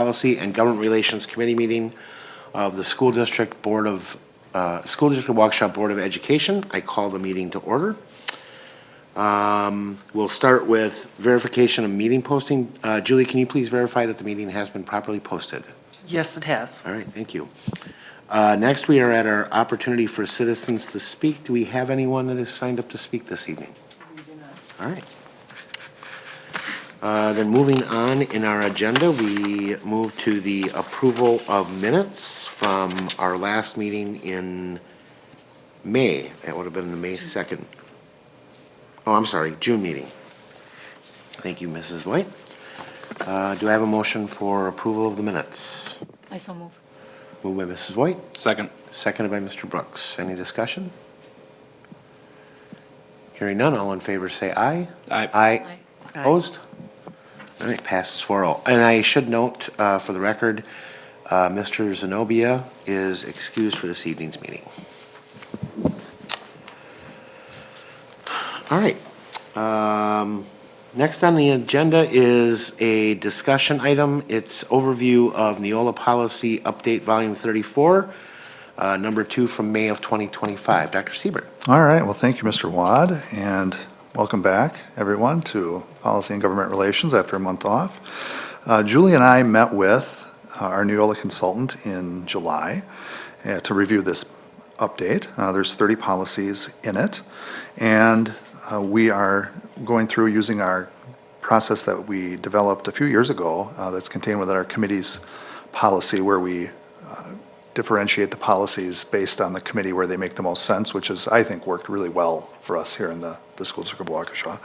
Policy and Government Relations Committee meeting of the School District Waukesha Board of Education. I call the meeting to order. We'll start with verification of meeting posting. Julie, can you please verify that the meeting has been properly posted? Yes, it has. All right, thank you. Next, we are at our opportunity for citizens to speak. Do we have anyone that has signed up to speak this evening? We do not. All right. Then moving on in our agenda, we move to the approval of minutes from our last meeting in May. That would have been the May 2nd. Oh, I'm sorry, June meeting. Thank you, Mrs. White. Do I have a motion for approval of the minutes? I so move. Moved by Mrs. White, Second. seconded by Mr. Brooks. Any discussion? Hearing none, all in favor say aye. Aye. Aye. Aye. Opposed? All right, passes 4-0. And I should note, for the record, Mr. Zenobia is excused for this evening's meeting. All right. Next on the agenda is a discussion item. It's overview of Neola Policy Update Volume 34, number 2 from May of 2025. Dr. Siebert. All right, well, thank you, Mr. Wad, and welcome back, everyone, to Policy and Government Relations after a month off. Julie and I met with our Neola consultant in July to review this update. There's 30 policies in it, and we are going through using our process that we developed a few years ago that's contained within our committee's policy, where we differentiate the policies based on the committee where they make the most sense, which is, I think, worked really well for us here in the School District of Waukesha.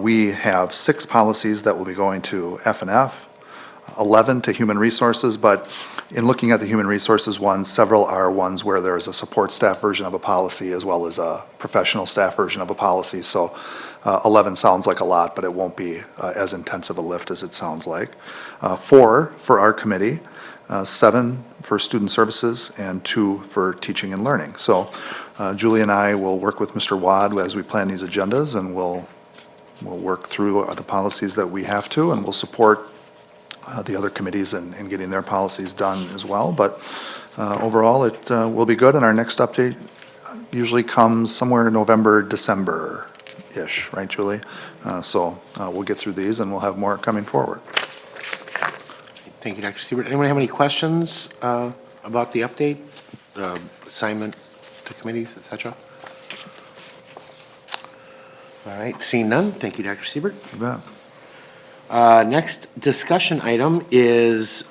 We have 6 policies that will be going to F&F, 11 to Human Resources, but in looking at the Human Resources ones, several are ones where there's a support staff version of a policy as well as a professional staff version of a policy. So 11 sounds like a lot, but it won't be as intensive a lift as it sounds like. 4 for our committee, 7 for student services, and 2 for teaching and learning. So Julie and I will work with Mr. Wad as we plan these agendas, and we'll work through the policies that we have to, and we'll support the other committees in getting their policies done as well. But overall, it will be good, and our next update usually comes somewhere in November, December-ish, right, Julie? So we'll get through these, and we'll have more coming forward. Thank you, Dr. Siebert. Anyone have any questions about the update, the assignment to committees, et cetera? All right, seeing none, thank you, Dr. Siebert. You bet. Next discussion item is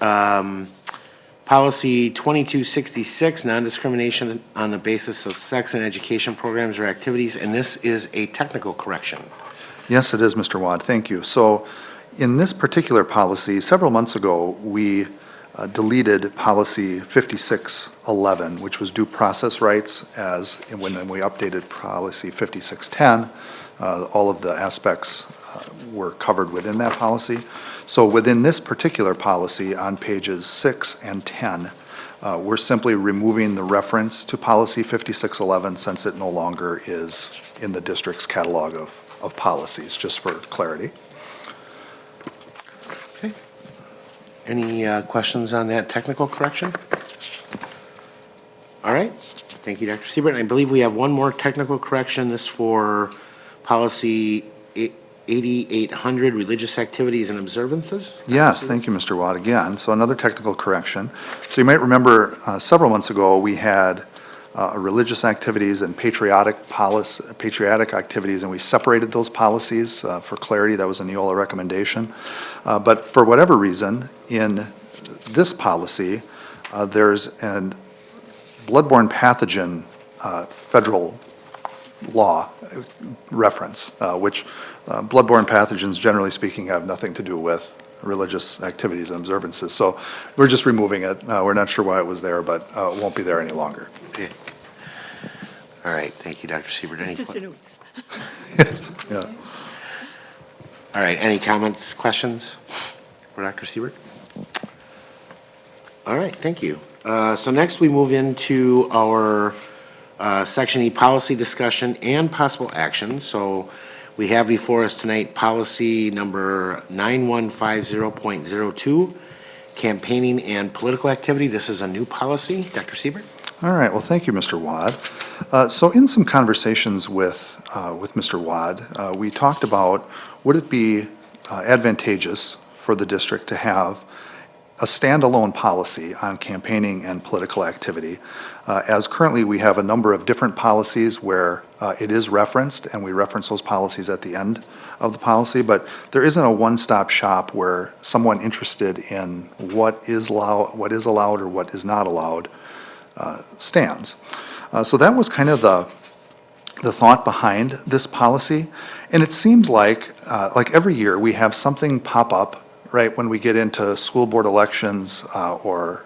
Policy 2266, non-discrimination on the basis of sex in education programs or activities, and this is a technical correction. Yes, it is, Mr. Wad. Thank you. So in this particular policy, several months ago, we deleted Policy 5611, which was due process rights, as when we updated Policy 5610, all of the aspects were covered within that policy. So within this particular policy on pages 6 and 10, we're simply removing the reference to Policy 5611 since it no longer is in the district's catalog of policies, just for clarity. Okay. Any questions on that technical correction? All right. Thank you, Dr. Siebert. And I believe we have one more technical correction. This for Policy 8800, religious activities and observances. Yes, thank you, Mr. Watt, again. So another technical correction. So you might remember several months ago, we had religious activities and patriotic activities, and we separated those policies for clarity. That was a Neola recommendation. But for whatever reason, in this policy, there's a bloodborne pathogen federal law reference, which bloodborne pathogens, generally speaking, have nothing to do with religious activities and observances. So we're just removing it. We're not sure why it was there, but it won't be there any longer. Okay. All right. Thank you, Dr. Siebert. It's just an oops. Yeah. All right. Any comments, questions for Dr. Siebert? All right. Thank you. So next we move into our Section E policy discussion and possible action. So we have before us tonight policy number 9150.02 campaigning and political activity. This is a new policy. Dr. Siebert? All right, well, thank you, Mr. Wad. So in some conversations with Mr. Wad, we talked about, would it be advantageous for the district to have a standalone policy on campaigning and political activity? As currently, we have a number of different policies where it is referenced, and we reference those policies at the end of the policy, but there isn't a one-stop shop where someone interested in what is allowed or what is not allowed stands. So that was kind of the thought behind this policy, and it seems like every year we have something pop up, right, when we get into school board elections or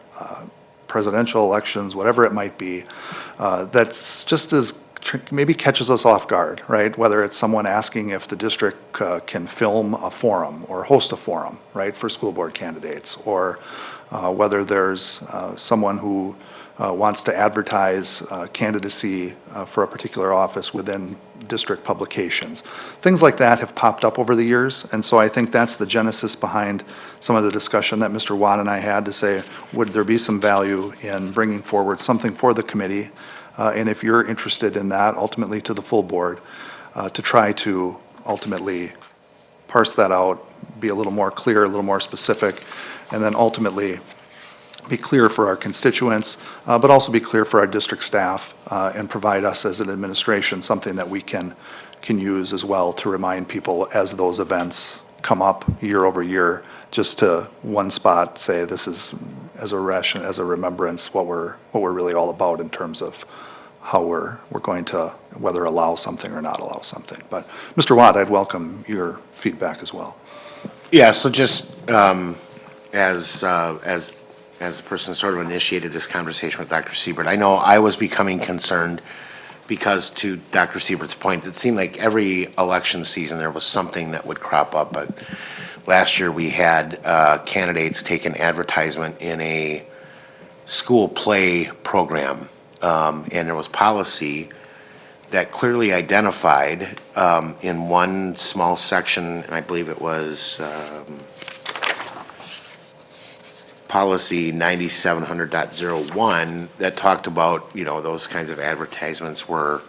presidential elections, whatever it might be, that's just as maybe catches us off guard, right? Whether it's someone asking if the district can film a forum or host a forum, right, for school board candidates, or whether there's someone who wants to advertise candidacy for a particular office within district publications. Things like that have popped up over the years, and so I think that's the genesis behind some of the discussion that Mr. Watt and I had to say, would there be some value in bringing forward something for the committee, and if you're interested in that, ultimately to the full board, to try to ultimately parse that out, be a little more clear, a little more specific, and then ultimately be clear for our constituents, but also be clear for our district staff, and provide us as an administration something that we can use as well to remind people as those events come up year over year, just to one spot say this is as a remembrance what we're really all about in terms of how we're going to whether allow something or not allow something. But Mr. Watt, I'd welcome your feedback as well. Yeah, so just as the person sort of initiated this conversation with Dr. Siebert, I know I was becoming concerned because, to Dr. Siebert's point, it seemed like every election season there was something that would crop up. But last year we had candidates take an advertisement in a school play program, and there was policy that clearly identified in one small section, and I believe it was policy 9700.01, that talked about, those kinds of advertisements were,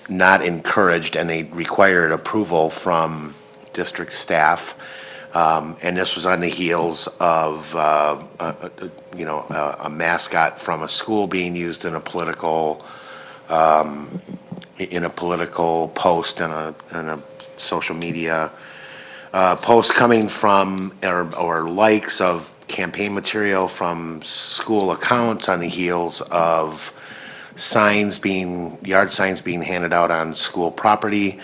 not encouraged, and they required approval from district staff. And this was on the heels of, a mascot from a school being used in a political post and a social media posts coming from or likes of campaign material from school accounts on the heels of yard signs being handed out on school property.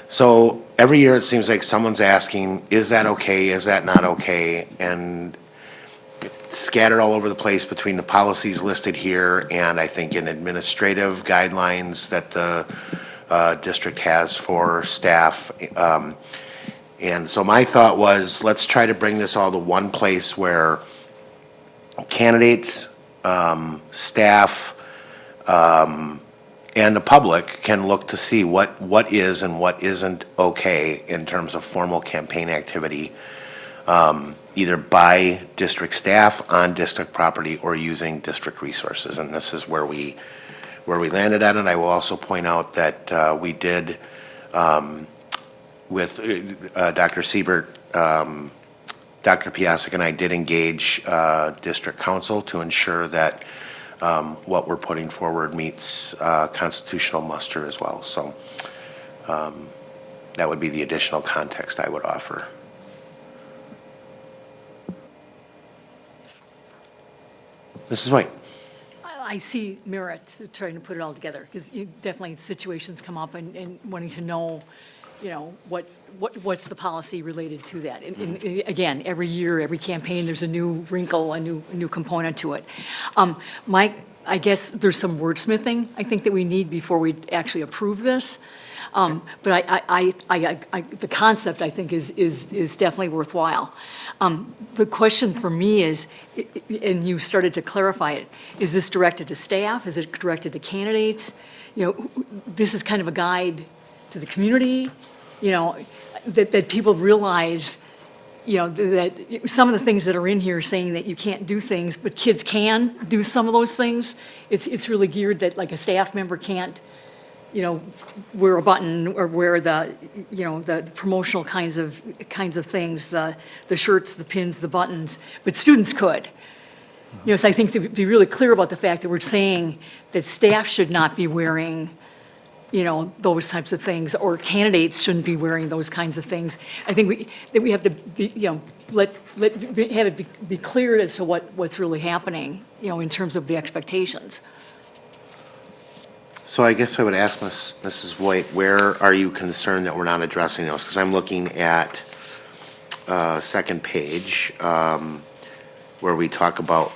So every year it seems like someone's asking, is that okay? Is that not okay? And scattered all over the place between the policies listed here and I think in administrative guidelines that the district has for staff. And so my thought was, let's try to bring this all to one place where candidates, staff, and the public can look to see what is and what isn't okay in terms of formal campaign activity, either by district staff on district property or using district resources. And this is where we landed at it. I will also point out that we did, with Dr. Siebert, Dr. Piasek and I did engage district council to ensure that what we're putting forward meets constitutional muster as well. So that would be the additional context I would offer. Mrs. White. I see merit to trying to put it all together, because definitely situations come up and wanting to know, what's the policy related to that? And again, every year, every campaign, there's a new wrinkle, a new component to it. Mike, I guess there's some wordsmithing, I think, that we need before we actually approve this. But the concept, I think, is definitely worthwhile. The question for me is, and you started to clarify it, is this directed to staff? Is it directed to candidates? This is kind of a guide to the community, that people realize, you know, that some of the things that are in here saying that you can't do things, but kids can do some of those things, it's really geared that like a staff member can't, you know, wear a button or wear the, you know, the promotional kinds of things, the shirts, the pins, the buttons, but students could. You know, so I think to be really clear about the fact that we're saying that staff should not be wearing, you know, those types of things, or candidates shouldn't be wearing those kinds of things. I think that we have to be, you know, have it be clear as to what's really happening, you know, in terms of the expectations. So I guess I would ask Mrs. Voigt, where are you concerned that we're not addressing those? Because I'm looking at second page, where we talk about,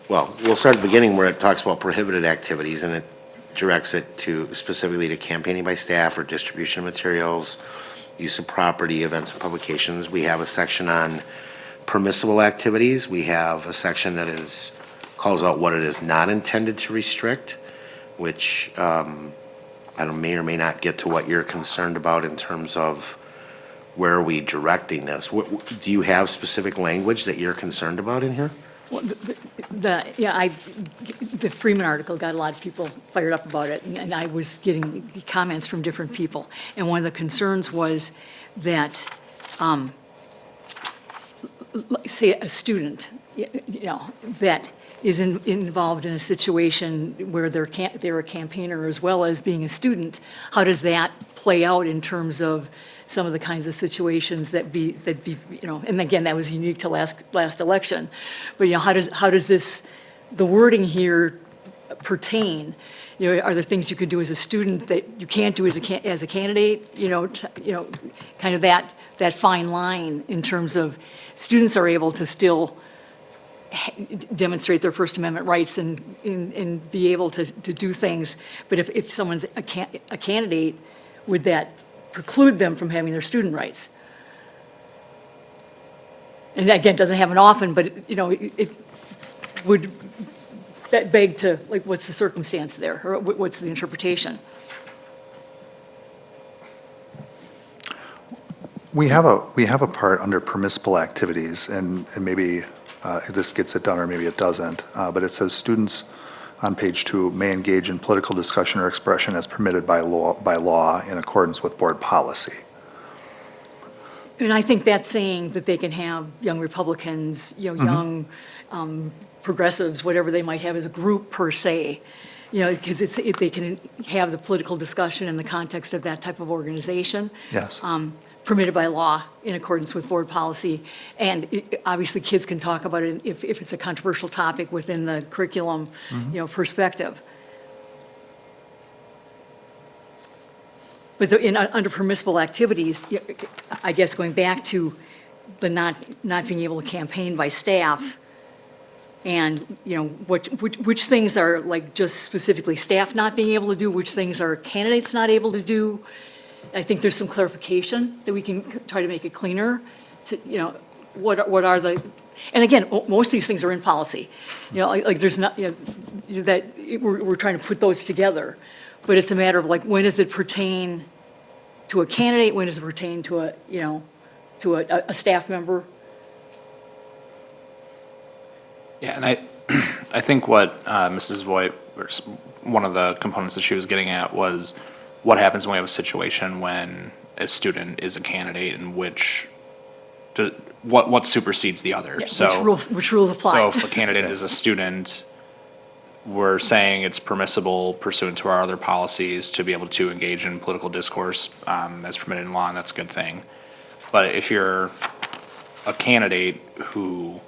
well, we'll start at the beginning where it talks about prohibited activities, and it directs it to specifically to campaigning by staff or distribution of materials, use of property, events and publications. We have a section on permissible activities. We have a section that calls out what it is not intended to restrict, which may or may not get to what you're concerned about in terms of where are we directing this. Do you have specific language that you're concerned about in here? Well, the Freeman article got a lot of people fired up about it, and I was getting comments from different people. And one of the concerns was that, say, a student, you know, that is involved in a situation where they're a campaigner as well as being a student, how does that play out in terms of some of the kinds of situations that be, you know, and again, that was unique to last election. But, you know, how does this, the wording here pertain? You know, are there things you could do as a student that you can't do as a candidate? You know, kind of that fine line in terms of students are able to still demonstrate their First Amendment rights and be able to do things. But if someone's a candidate, would that preclude them from having their student rights? And again, it doesn't happen often, but, you know, it would beg to, like, what's the circumstance there? Or what's the interpretation? We have a part under permissible activities, and maybe this gets it done or maybe it doesn't, but it says students on page 2 may engage in political discussion or expression as permitted by law in accordance with board policy. And I think that's saying that they can have young Republicans, you know, young progressives, whatever they might have as a group per se, you know, because they can have the political discussion in the context of that type of organization. Yes. Permitted by law in accordance with board policy. And obviously, kids can talk about it if it's a controversial topic within the curriculum, you know, perspective. But under permissible activities, I guess going back to the not being able to campaign by staff, and, you know, which things are like just specifically staff not being able to do, which things are candidates not able to do. I think there's some clarification that we can try to make it cleaner to, you know, what are the, and again, most of these things are in policy. You know, like there's not, you know, that we're trying to put those together, but it's a matter of like, when does it pertain to a candidate? When does it pertain to a, you know, to a staff member? Yeah, and I think what Mrs. Voigt, or one of the components that she was getting at was what happens when we have a situation when a student is a candidate and what supersedes the other. Yeah, So which rules apply? So if a candidate is a student, we're saying it's permissible pursuant to our other policies to be able to engage in political discourse as permitted in law, and that's a good thing. But if you're a candidate who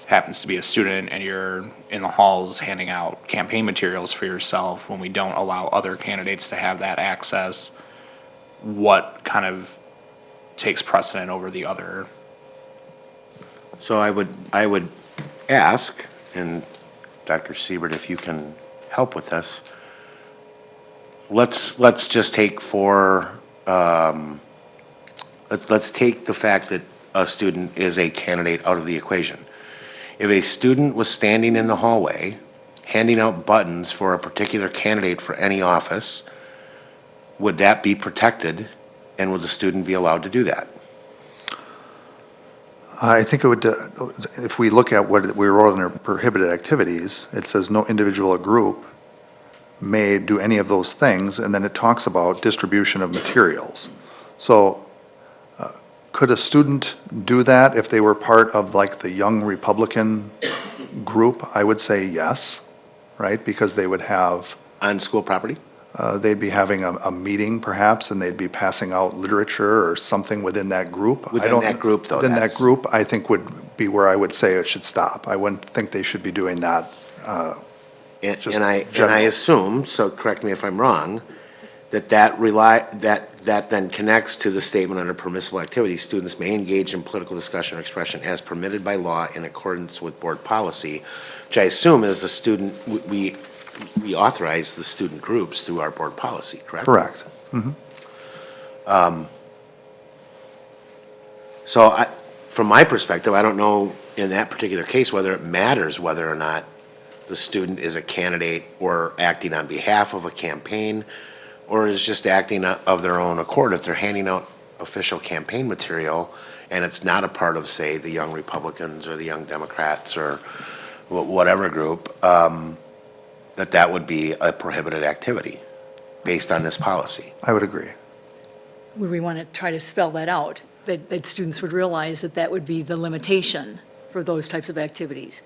happens to be a student and you're in the halls handing out campaign materials for yourself when we don't allow other candidates to have that access, what kind of takes precedent over the other? So I would ask, and Dr. Siebert, if you can help with this, let's just take let's take the fact that a student is a candidate out of the equation. If a student was standing in the hallway handing out buttons for a particular candidate for any office, would that be protected, and would the student be allowed to do that? I think it would, if we look at what we wrote under prohibited activities, it says no individual or group may do any of those things, and then it talks about distribution of materials. So could a student do that if they were part of like the Young Republican group? I would say yes, right? Because they would have, On school property? they'd be having a meeting perhaps, and they'd be passing out literature or something within that group. I Within don't- that group, though, Within that that's- group, I think would be where I would say it should stop. I wouldn't think they should be doing that. Just And I general. assume, so correct me if I'm wrong, that then connects to the statement under permissible activities, students may engage in political discussion or expression as permitted by law in accordance with board policy, which I assume is the student, we authorize the student groups through our board policy, correct? Correct. So from my perspective, I don't know in that particular case whether it matters whether or not the student is a candidate or acting on behalf of a campaign, or is just acting of their own accord. If they're handing out official campaign material and it's not a part of, say, the Young Republicans or the Young Democrats or whatever group, that would be a prohibited activity based on this policy. I would agree. Would we want to try to spell that out, that students would realize that that would be the limitation for those types of activities?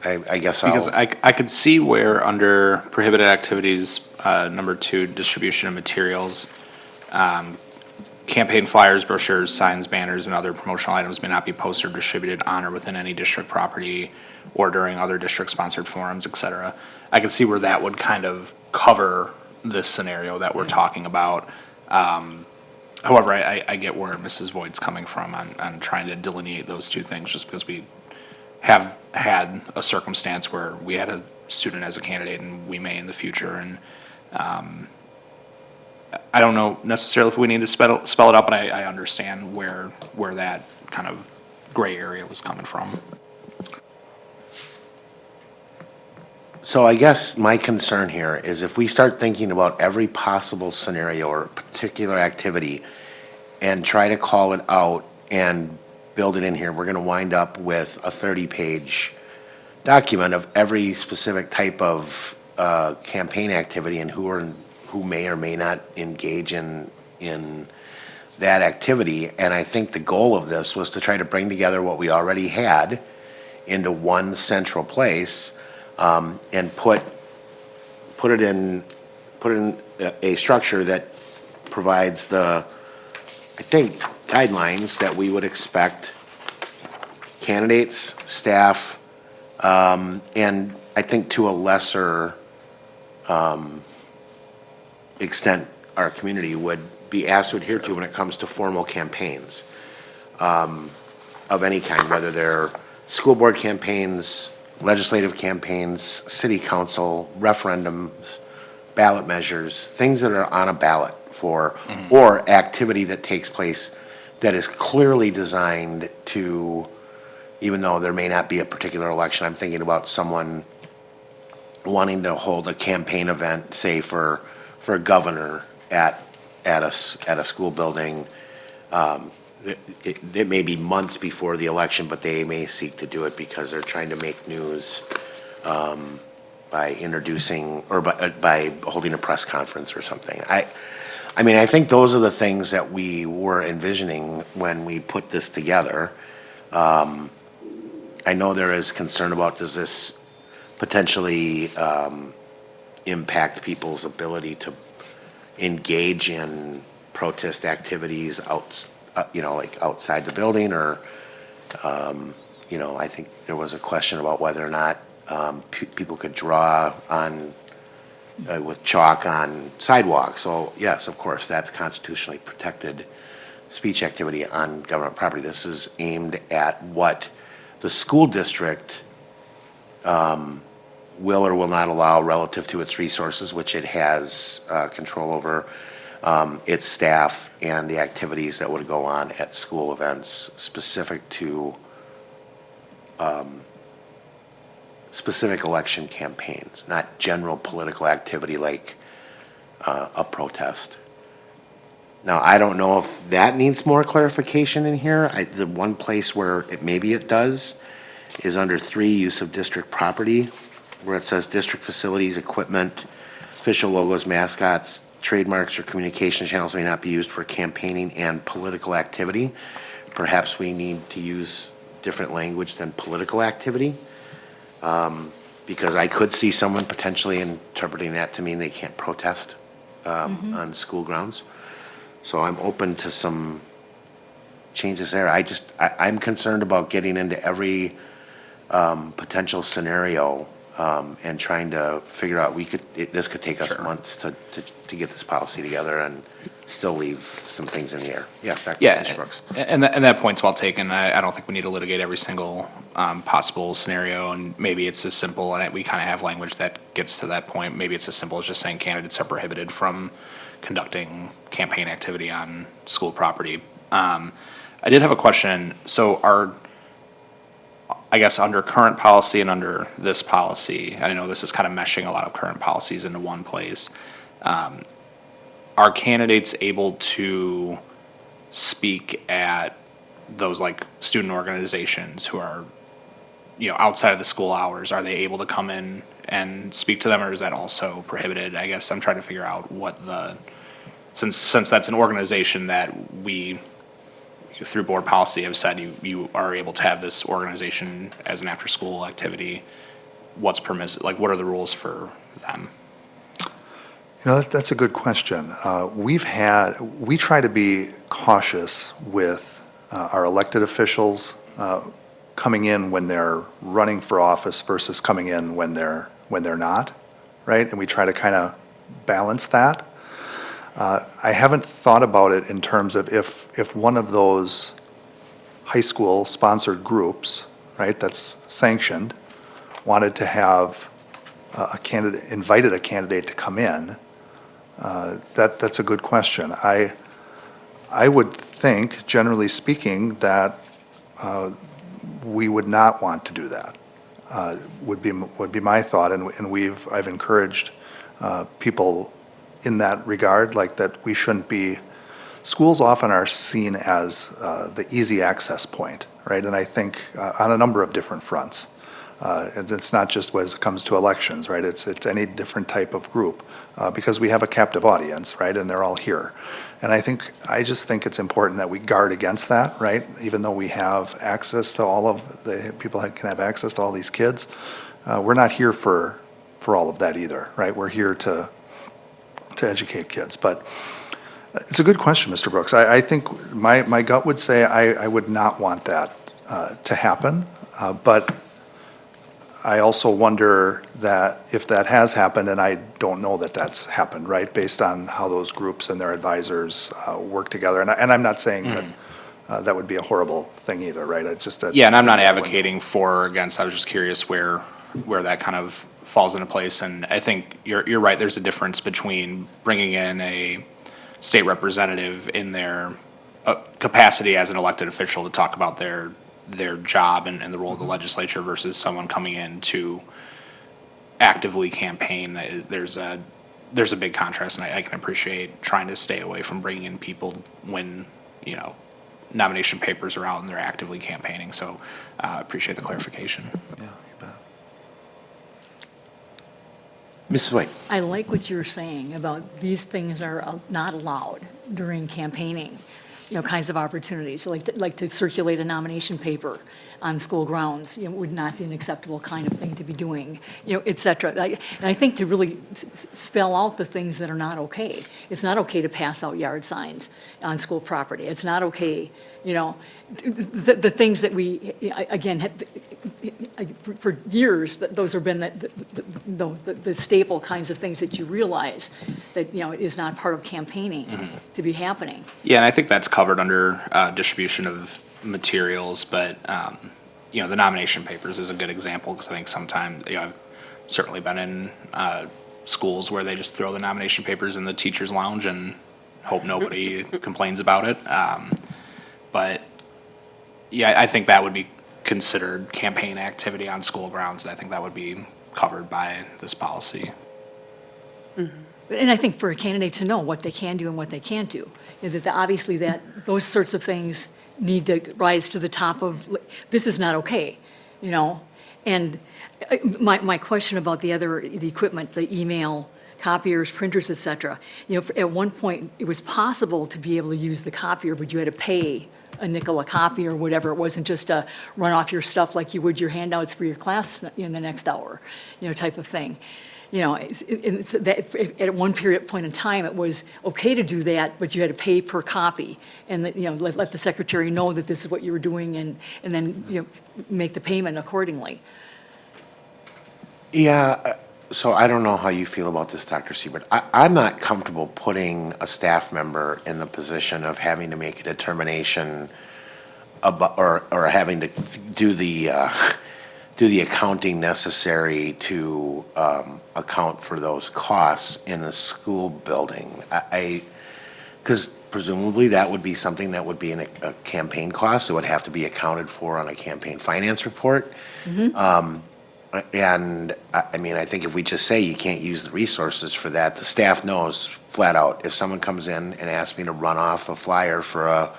I guess Because I'll, I could see where under prohibited activities, number 2, distribution of materials, campaign flyers, brochures, signs, banners, and other promotional items may not be posted or distributed on or within any district property or during other district-sponsored forums, et cetera. I could see where that would kind of cover this scenario that we're talking about. However, I get where Mrs. Voigt's coming from on trying to delineate those two things, just because we have had a circumstance where we had a student as a candidate and we may in the future, and I don't know necessarily if we need to spell it out, but I understand where that kind of gray area was coming from. So I guess my concern here is if we start thinking about every possible scenario or particular activity and try to call it out and build it in here, we're gonna wind up with a 30-page document of every specific type of campaign activity and who may or may not engage in that activity. And I think the goal of this was to try to bring together what we already had into one central place, and put it in a structure that provides the, I think, guidelines that we would expect candidates, staff, and I think to a lesser extent, our community would be asked to adhere to when it comes to formal campaigns of any kind, whether they're school board campaigns, legislative campaigns, city council, referendums, ballot measures, things that are on a ballot for, or activity that takes place that is clearly designed to, even though there may not be a particular election, I'm thinking about someone wanting to hold a campaign event, say for a governor at a school building. It may be months before the election, but they may seek to do it because they're trying to make news by introducing, or by holding a press conference or something. I mean, I think those are the things that we were envisioning when we put this together. I know there is concern about, does this potentially impact people's ability to engage in protest activities like outside the building, or, I think there was a question about whether or not people could draw on, with chalk on sidewalks. So yes, of course, that's constitutionally protected speech activity on government property. This is aimed at what the school district will or will not allow relative to its resources, which it has control over, its staff, and the activities that would go on at school events specific to specific election campaigns, not general political activity like a protest. Now, I don't know if that needs more clarification in here. The one place where maybe it does is under 3, use of district property, where it says district facilities, equipment, official logos, mascots, trademarks, or communication channels may not be used for campaigning and political activity. Perhaps we need to use different language than political activity. Because I could see someone potentially interpreting that to mean they can't protest on school grounds. So I'm open to some changes there. I'm concerned about getting into every potential scenario and trying to figure out, this could take us months to get this policy together and still leave some things in the air. Yes, Dr. Yeah, Brooks. and that point's well taken. I don't think we need to litigate every single possible scenario, and maybe it's as simple, and we kind of have language that gets to that point. Maybe it's as simple as just saying candidates are prohibited from conducting campaign activity on school property. I did have a question. So I guess under current policy and under this policy, I know this is kind of meshing a lot of current policies into one place. Are candidates able to speak at those like student organizations who are, outside of the school hours? Are they able to come in and speak to them, or is that also prohibited? I guess I'm trying to figure out what since that's an organization that we, through board policy, have said you are able to have this organization as an after-school activity. What's permissible? Like, what are the rules for them? That's a good question. We try to be cautious with our elected officials coming in when they're running for office versus coming in when they're not, right? And we try to kind of balance that. I haven't thought about it in terms of if one of those high school sponsored groups, right, that's sanctioned, wanted to have invited a candidate to come in. That's a good question. I would think, generally speaking, that we would not want to do that. Would be my thought, and I've encouraged people in that regard, like that we shouldn't be. Schools often are seen as the easy access point, right? And I think on a number of different fronts. And it's not just when it comes to elections, right? It's any different type of group because we have a captive audience, right? And they're all here. And I just think it's important that we guard against that, right? Even though we have access to all of the people that can have access to all these kids, we're not here for all of that either, right? We're here to educate kids. But it's a good question, Mr. Brooks. I think my gut would say I would not want that to happen, but I also wonder that if that has happened, and I don't know that that's happened, right, based on how those groups and their advisors work together. And I'm not saying that that would be a horrible thing either, right? It's just Yeah, and I'm not advocating for or against. I was just curious where that kind of falls into place. And I think you're right. There's a difference between bringing in a state representative in their capacity as an elected official to talk about their job and the role of the legislature versus someone coming in to actively campaign. There's a big contrast, and I can appreciate trying to stay away from bringing in people when, nomination papers are out and they're actively campaigning. So I appreciate the clarification. Yeah, you bet. Mrs. White. I like what you're saying about these things are not allowed during campaigning, kinds of opportunities, like to circulate a nomination paper on school grounds, would not be an acceptable kind of thing to be doing, et cetera. And I think to really spell out the things that are not okay. It's not okay to pass out yard signs on school property. It's not okay, the things that we, again, for years, those have been the staple kinds of things that you realize that, is not part of campaigning to be happening. Yeah, and I think that's covered under distribution of materials, but the nomination papers is a good example because I think sometimes I've certainly been in schools where they just throw the nomination papers in the teachers' lounge and hope nobody complains about it. But yeah, I think that would be considered campaign activity on school grounds, and I think that would be covered by this policy. And I think for a candidate to know what they can do and what they can't do, obviously those sorts of things need to rise to the top of, like, this is not okay, you know? And my question about the equipment, the email, copiers, printers, et cetera, at one point, it was possible to be able to use the copier, but you had to pay a nickel a copy or whatever. It wasn't just a run off your stuff like you would your handouts for your class in the next hour, type of thing. At one point in time, it was okay to do that, but you had to pay per copy. And, let the secretary know that this is what you were doing and then, make the payment accordingly. Yeah, so I don't know how you feel about this, Dr. Siebert. I'm not comfortable putting a staff member in the position of having to make a determination about, or having to do the accounting necessary to account for those costs in a school building. Because presumably that would be something that would be in a campaign cost. It would have to be accounted for on a campaign finance report. And I mean, I think if we just say you can't use the resources for that, the staff knows flat out, if someone comes in and asks me to run off a flyer for a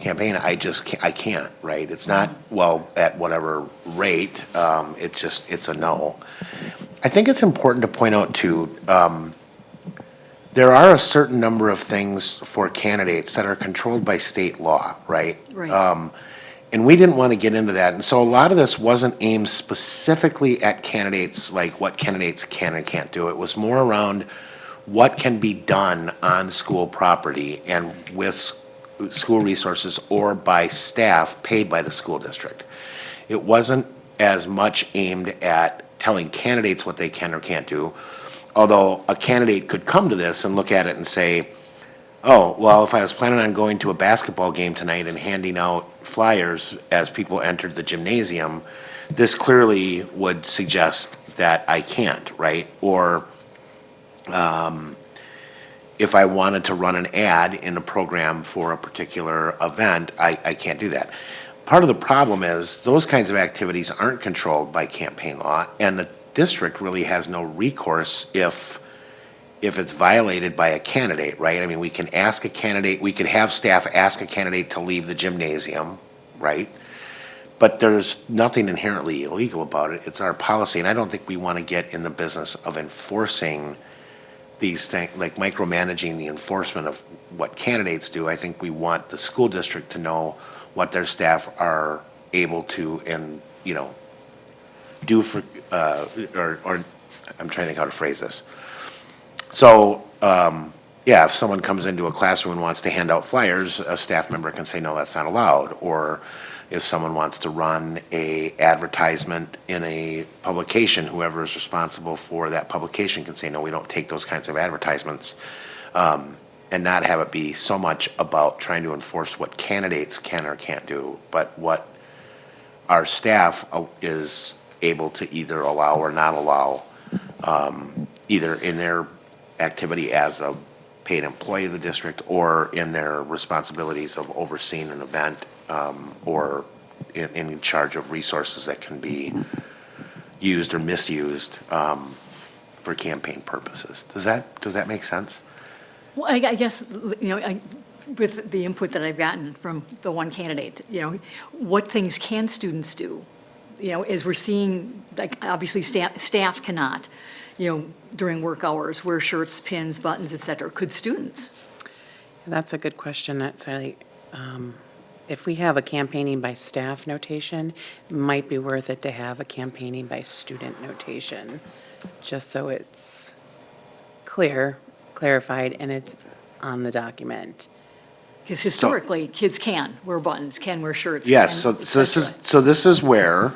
campaign, I can't, right? It's not, well, at whatever rate, it's a no. I think it's important to point out too, there are a certain number of things for candidates that are controlled by state law, right? Right. And we didn't want to get into that. And so a lot of this wasn't aimed specifically at candidates, like what candidates can and can't do. It was more around what can be done on school property and with school resources or by staff paid by the school district. It wasn't as much aimed at telling candidates what they can or can't do, although a candidate could come to this and look at it and say, oh, well, if I was planning on going to a basketball game tonight and handing out flyers as people entered the gymnasium, this clearly would suggest that I can't, right? Or if I wanted to run an ad in a program for a particular event, I can't do that. Part of the problem is those kinds of activities aren't controlled by campaign law, and the district really has no recourse if it's violated by a candidate, right? I mean, we can ask a candidate, we could have staff ask a candidate to leave the gymnasium, right? But there's nothing inherently illegal about it. It's our policy, and I don't think we want to get in the business of enforcing these things, like micromanaging the enforcement of what candidates do. I think we want the school district to know what their staff are able to and, do for, or I'm trying to think how to phrase this. So, if someone comes into a classroom and wants to hand out flyers, a staff member can say, no, that's not allowed. Or if someone wants to run a advertisement in a publication, whoever is responsible for that publication can say, no, we don't take those kinds of advertisements, and not have it be so much about trying to enforce what candidates can or can't do, but what our staff is able to either allow or not allow, either in their activity as a paid employee of the district or in their responsibilities of overseeing an event, or in charge of resources that can be used or misused for campaign purposes. Does that make sense? Well, I guess, with the input that I've gotten from the one candidate, what things can students do? As we're seeing, like, obviously staff cannot, during work hours, wear shirts, pins, buttons, et cetera. Could students? That's a good question. That's really, if we have a campaigning by staff notation, it might be worth it to have a campaigning by student notation, just so it's clarified, and it's on the document. Because historically, kids can wear buttons, can wear shirts. Yes, so can, et cetera. this is where,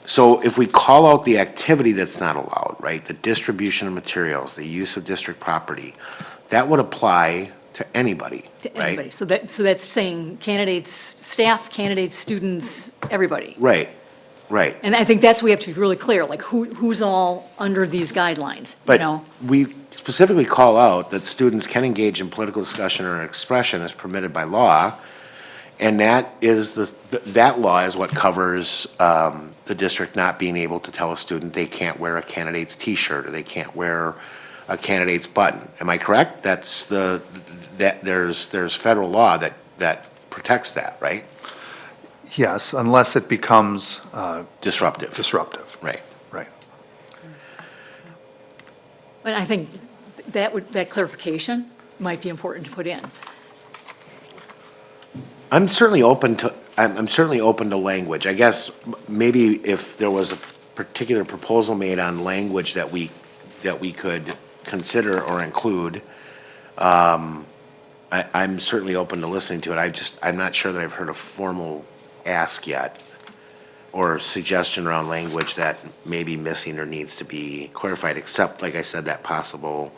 so if we call out the activity that's not allowed, right, the distribution of materials, the use of district property, that would apply to anybody, To right? anybody. So that's saying candidates, staff, candidates, students, everybody. Right, right. And I think that's, we have to be really clear, like who's all under these guidelines, But we specifically call out that students can engage in political discussion or expression as permitted by law, And that law is what covers the district not being able to tell a student they can't wear a candidate's T-shirt or they can't wear a candidate's button. Am I correct? There's federal law that protects that, right? Yes, unless it becomes Disruptive. disruptive. Right. Right. But I think that clarification might be important to put in. I'm certainly open to language. I guess maybe if there was a particular proposal made on language that we could consider or include, I'm certainly open to listening to it. I'm not sure that I've heard a formal ask yet or suggestion around language that may be missing or needs to be clarified, except, like I said, that possible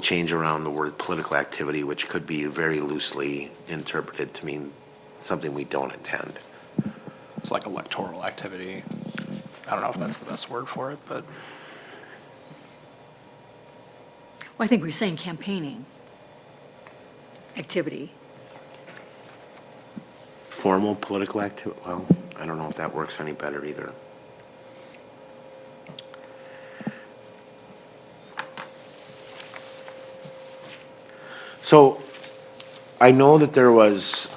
change around the word political activity, which could be very loosely interpreted to mean something we don't intend. It's like electoral activity. I don't know if that's the best word for it, but Well, I think we're saying campaigning activity. Formal political activity, well, I don't know if that works any better either. So, I know that there was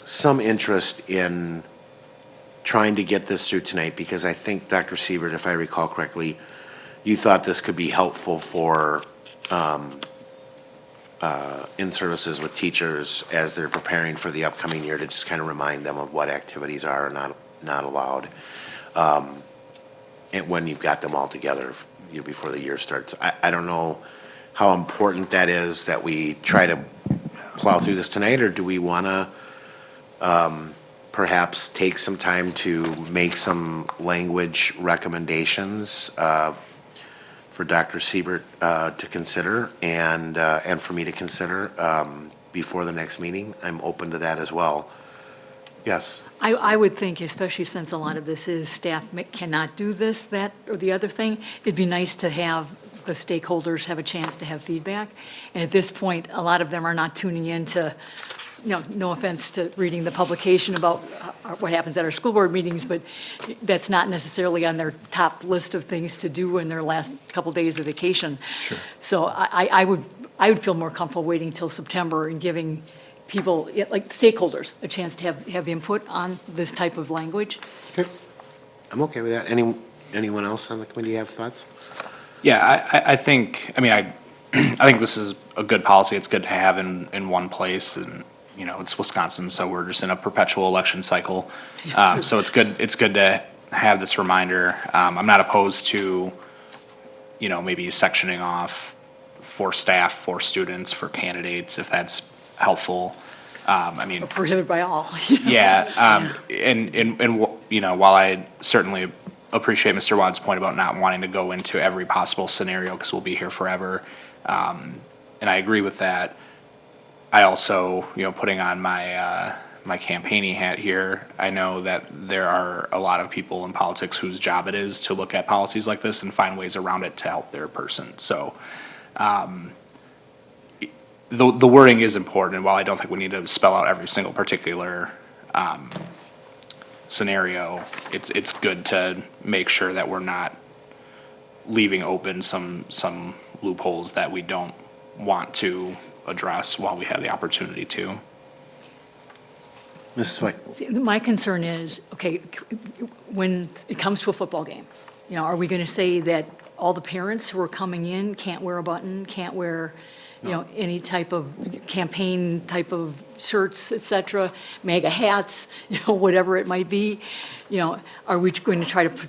some interest in trying to get this through tonight, because I think, Dr. Siebert, if I recall correctly, you thought this could be helpful for in-services with teachers as they're preparing for the upcoming year, to just kind of remind them of what activities are not allowed. And when you've got them all together, before the year starts. I don't know how important that is that we try to plow through this tonight, or do we want to perhaps take some time to make some language recommendations for Dr. Siebert to consider and for me to consider before the next meeting? I'm open to that as well. Yes. I would think, especially since a lot of this is staff cannot do this, that, or the other thing, it'd be nice to have the stakeholders have a chance to have feedback. And at this point, a lot of them are not tuning in to, no offense to reading the publication about what happens at our school board meetings, but that's not necessarily on their top list of things to do in their last couple days of vacation. Sure. So I would feel more comfortable waiting till September and giving people, like stakeholders, a chance to have input on this type of language. Okay. I'm okay with that. Anyone else on the committee have thoughts? yeah, I think, I think this is a good policy. It's good to have in one place, and, it's Wisconsin, so we're just in a perpetual election cycle. So it's good to have this reminder. I'm not opposed to, maybe sectioning off for staff, for students, for candidates, if that's helpful. Prohibited by all. Yeah, while I certainly appreciate Mr. Wadd's point about not wanting to go into every possible scenario, because we'll be here forever, and I agree with that, I also, putting on my my campaigning hat here, I know that there are a lot of people in politics whose job it is to look at policies like this and find ways around it to help their person. So the wording is important, and while I don't think we need to spell out every single particular scenario, it's good to make sure that we're not leaving open some loopholes that we don't want to address while we have the opportunity to. Mrs. White? See, my concern is, okay, when it comes to a football game, are we going to say that all the parents who are coming in can't wear a button, can't wear, any type of campaign type of shirts, et cetera, MAGA hats, whatever it might be? Are we going to try to,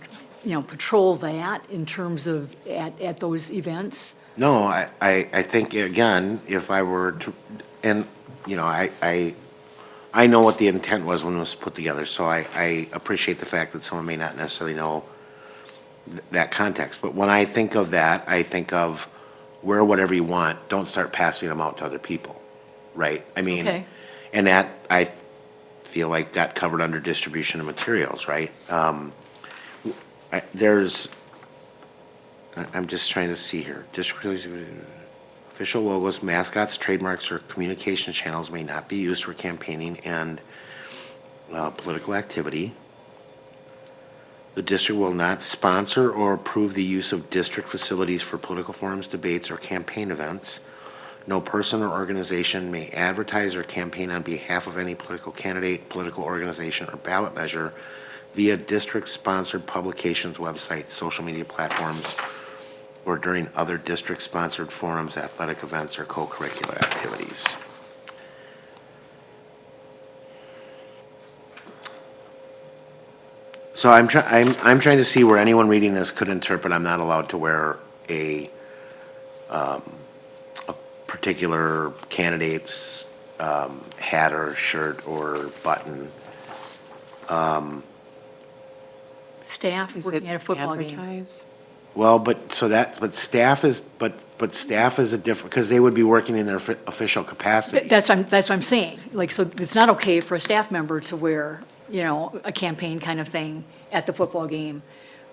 patrol that in terms of at those events? No, I think, again, if I were to, and, I know what the intent was when it was put together, so I appreciate the fact that someone may not necessarily know that context. But when I think of that, I think of wear whatever you want, don't start passing them out to other people, right? Okay. And that, I feel like, got covered under distribution of materials, right? I'm just trying to see here. Official logos, mascots, trademarks, or communication channels may not be used for campaigning and political activity. The district will not sponsor or approve the use of district facilities for political forums, debates, or campaign events. No person or organization may advertise or campaign on behalf of any political candidate, political organization, or ballot measure via district-sponsored publications, websites, social media platforms, or during other district-sponsored forums, athletic events, or co-curricular activities. So I'm trying to see where anyone reading this could interpret I'm not allowed to wear a particular candidate's hat or shirt or button. Staff Is working it at a football game. advertised? Well, but staff is a different, because they would be working in their official capacity. That's what I'm saying. Like, so it's not okay for a staff member to wear, you know, a campaign kind of thing at the football game,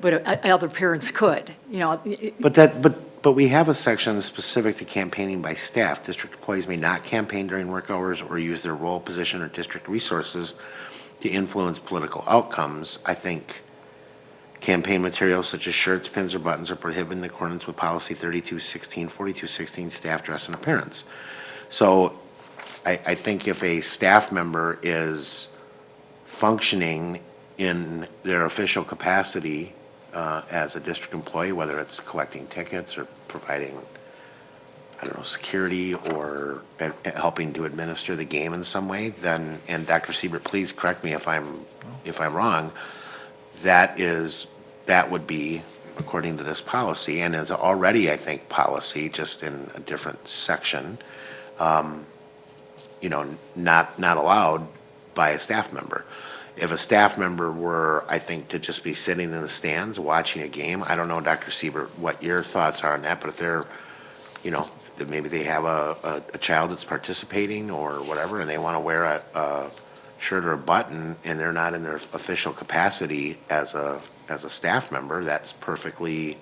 but other parents could, you know. But we have a section specific to campaigning by staff. District employees may not campaign during work hours or use their role, position, or district resources to influence political outcomes. I think campaign materials such as shirts, pins, or buttons are prohibited in accordance with policy 3216, 4216, staff dress and appearance. So I think if a staff member is functioning in their official capacity as a district employee, whether it's collecting tickets or providing, I don't know, security or helping to administer the game in some way, then, and Dr. Siebert, please correct me if I'm wrong, that would be, according to this policy, and is already, I think, policy, just in a different section, you know, not allowed by a staff member. If a staff member were, I think, to just be sitting in the stands watching a game, I don't know, Dr. Siebert, what your thoughts are on that, but if they're, you know, that maybe they have a child that's participating or whatever, and they want to wear a shirt or a button, and they're not in their official capacity as a staff member, that's perfectly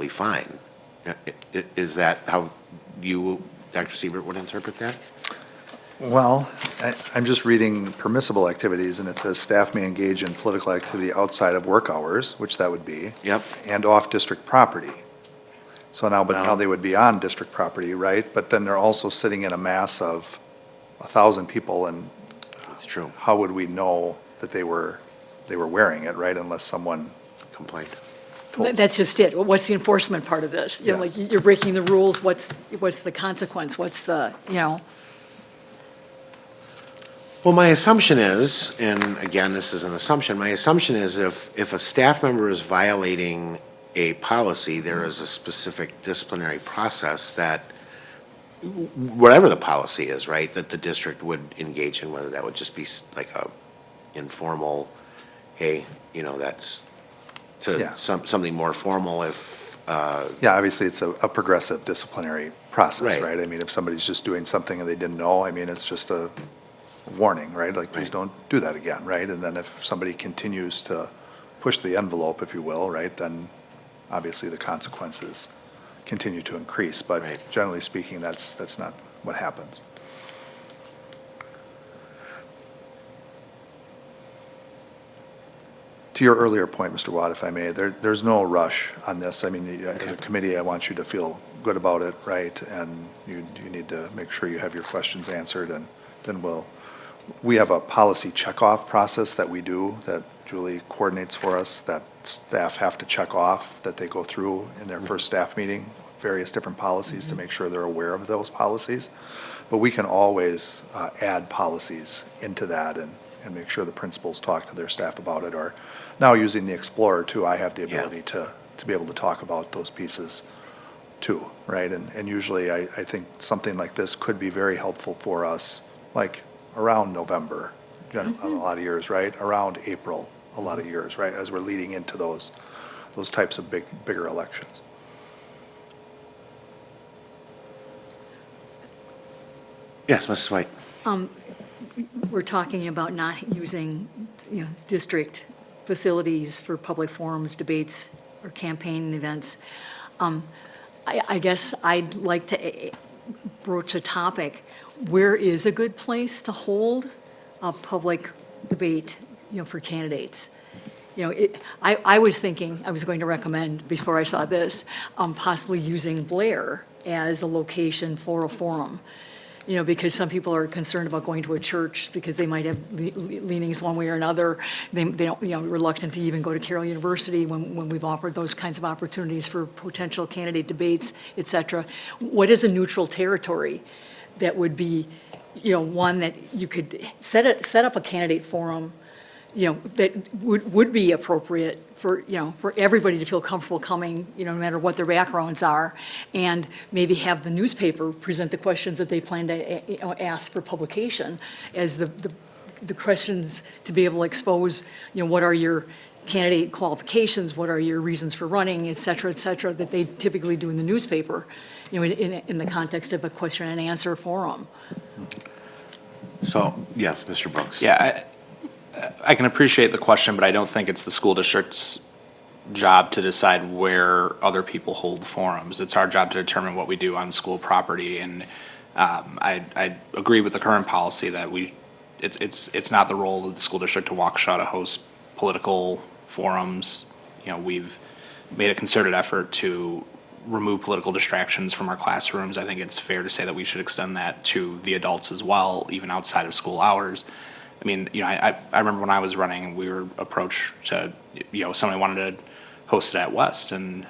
fine. Is that how you, Dr. Siebert, would interpret that? Well, I'm just reading permissible activities, and it says staff may engage in political activity outside of work hours, which that would be. Yep. And off district property. So now, but now they would be on district property, right? But then they're also sitting in a mass of 1,000 people, and That's true. how would we know that they were wearing it, right? Unless someone Complaint. told. That's just it. What's the enforcement part of this? You know, like, Yes. you're breaking the rules, what's the consequence? What's the, you know? Well, my assumption is, and again, this is an assumption, my assumption is if a staff member is violating a policy, there is a specific disciplinary process that, whatever the policy is, right, that the district would engage in, whether that would just be like a informal, hey, you know, that's Yeah. to something more formal if, Yeah, obviously, it's a progressive disciplinary process, Right. right? I mean, if somebody's just doing something and they didn't know, I mean, it's just a warning, right? Like, please Right. don't do that again, right? And then if somebody continues to push the envelope, if you will, right, then obviously the consequences continue to increase. But Right. generally speaking, that's not what happens. To your earlier point, Mr. Watt, if I may, there's no rush on this. I mean, as a committee, I want you to feel good about it, right? And you need to make sure you have your questions answered, and then we have a policy checkoff process that we do, that Julie coordinates for us, that staff have to check off, that they go through in their first staff meeting, various different policies to make sure they're aware of those policies. But we can always add policies into that and make sure the principals talk to their staff about it. Or now using the Explorer too, I have the Yeah. ability to be able to talk about those pieces too, right? And usually I think something like this could be very helpful for us, like around November, a lot of years, right? Around April, a lot of years, right? As we're leading into those types of bigger elections. yes, Mrs. White. We're talking about not using, you know, district facilities for public forums, debates, or campaign events. I guess I'd like to broach a topic. Where is a good place to hold a public debate, for candidates? I was thinking, I was going to recommend, before I saw this, possibly using Blair as a location for a forum. Because some people are concerned about going to a church because they might have leanings one way or another. They don't, reluctant to even go to Carroll University when we've offered those kinds of opportunities for potential candidate debates, et cetera. What is a neutral territory that would be, one that you could set up a candidate forum, that would be appropriate for, for everybody to feel comfortable coming, no matter what their backgrounds are, and maybe have the newspaper present the questions that they plan to ask for publication as the questions to be able to expose, what are your candidate qualifications, what are your reasons for running, et cetera, that they typically do in the newspaper, in the context of a question and answer forum. So, yes, Mr. Brooks. Yeah, I can appreciate the question, but I don't think it's the school district's job to decide where other people hold forums. It's our job to determine what we do on school property, and I agree with the current policy that it's not the role of the school district to Waukesha to host political forums. We've made a concerted effort to remove political distractions from our classrooms. I think it's fair to say that we should extend that to the adults as well, even outside of school hours. I mean, I remember when I was running, we were approached to, somebody wanted to host it at West, and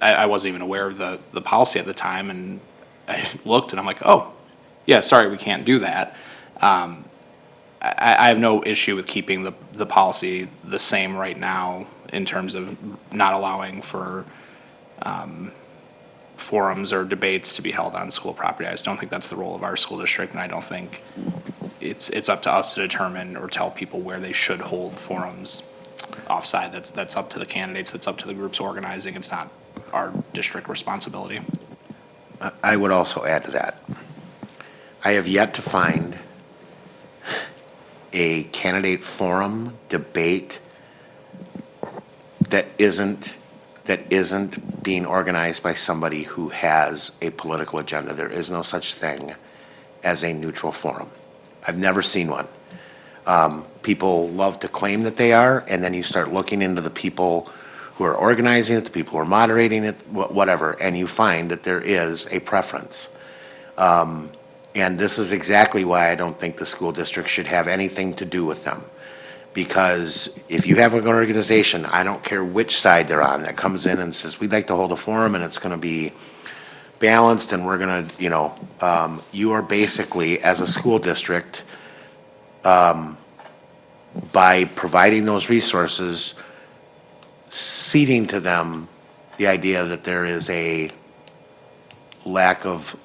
I wasn't even aware of the policy at the time, and I looked and I'm like, oh, yeah, sorry, we can't do that. I have no issue with keeping the policy the same right now in terms of not allowing for forums or debates to be held on school property. I just don't think that's the role of our school district, and I don't think it's up to us to determine or tell people where they should hold forums offside. That's up to the candidates, that's up to the groups organizing. It's not our district responsibility. I would also add to that. I have yet to find a candidate forum debate that isn't being organized by somebody who has a political agenda. There is no such thing as a neutral forum. I've never seen one. People love to claim that they are, and then you start looking into the people who are organizing it, the people who are moderating it, whatever, and you find that there is a preference. And this is exactly why I don't think the school district should have anything to do with them. Because if you have an organization, I don't care which side they're on, that comes in and says, we'd like to hold a forum and it's going to be balanced and we're going to, you are basically, as a school district, by providing those resources, ceding to them the idea that there is a lack of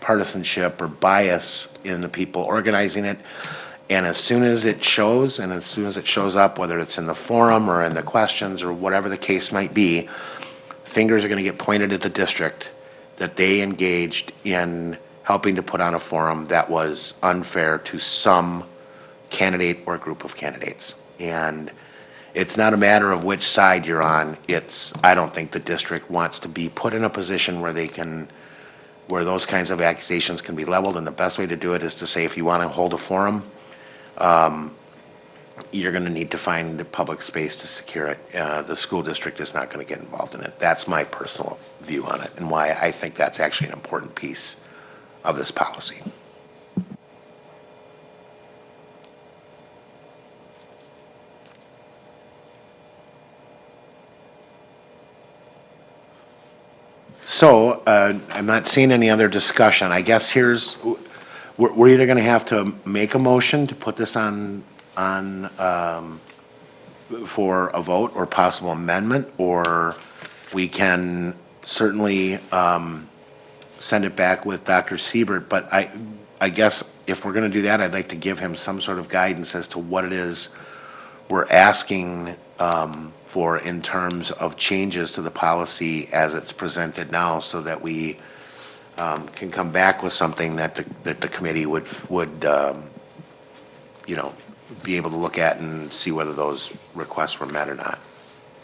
partisanship or bias in the people organizing it. And as soon as it shows, and as soon as it shows up, whether it's in the forum or in the questions or whatever the case might be, fingers are going to get pointed at the district that they engaged in helping to put on a forum that was unfair to some candidate or group of candidates. And it's not a matter of which side you're on. I don't think the district wants to be put in a position where where those kinds of accusations can be leveled, and the best way to do it is to say, if you want to hold a forum, you're going to need to find a public space to secure it. The school district is not going to get involved in it. That's my personal view on it, and why I think that's actually an important piece of this policy. So, I'm not seeing any other discussion. I guess we're either going to have to make a motion to put this on for a vote or possible amendment, or we can certainly send it back with Dr. Siebert. But I guess if we're going to do that, I'd like to give him some sort of guidance as to what it is we're asking for in terms of changes to the policy as it's presented now, so that we can come back with something that the committee would be able to look at and see whether those requests were met or not